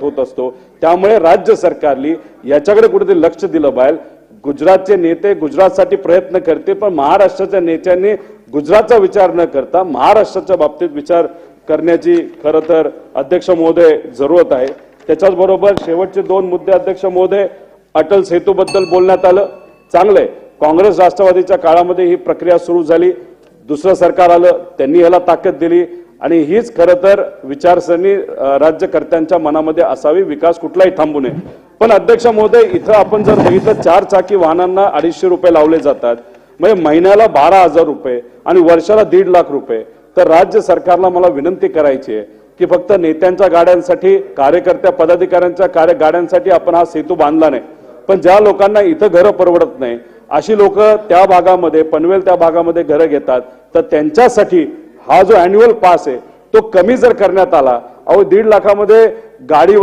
होत असतो। त्यामुळे राज्य सरकारने याच्याकडे कुठेतरी लक्ष दिलं पाहिजे। गुजरातचे नेते गुजरातसाठी प्रयत्न करते, पण महाराष्ट्राच्या नेत्यांनी गुजरातचा विचार न करता महाराष्ट्राच्या बाबतीत विचार करण्याची खरं तर अध्यक्ष महोदय जरूरत आहे। त्याच्याच बरोबर शेवटचे दोन मुद्दे अध्यक्ष महोदय, अटल सेतूबद्दल बोलण्यात आलं, चांगलंय। काँग्रेस राष्ट्रवादीच्या काळामध्ये ही प्रक्रिया सुरू झाली, दुसरं सरकार आलं, त्यांनी याला ताकद दिली आणि हीच खरं तर विचारसरणी राज्यकर्त्यांच्या मनामध्ये असावी, विकास कुठलाही थांबू नये। पण अध्यक्ष महोदय, इथं आपण जर बघितलं 4 चाकी वाहनांना 250 रुपये लावले जातात, म्हणजे महिन्याला 12,000 रुपये आणि वर्षाला 1.5 लाख रुपये। तर राज्य सरकारला मला विनंती करायची आहे की फक्त नेत्यांच्या गाड्यांसाठी, कार्यकर्त्या पदाधिकाऱ्यांच्या गाड्यांसाठी आपण हा सेतू बांधला नाही, पण ज्या लोकांना इथं घरं परवडत नाही अशी लोक त्या भागामध्ये, पनवेल त्या भागामध्ये घरं घेतात, तर त्यांच्यासाठी हा जो ॲन्युअल पास आहे तो कमी जर करण्यात आला, 1.5 लाखामध्ये गाडी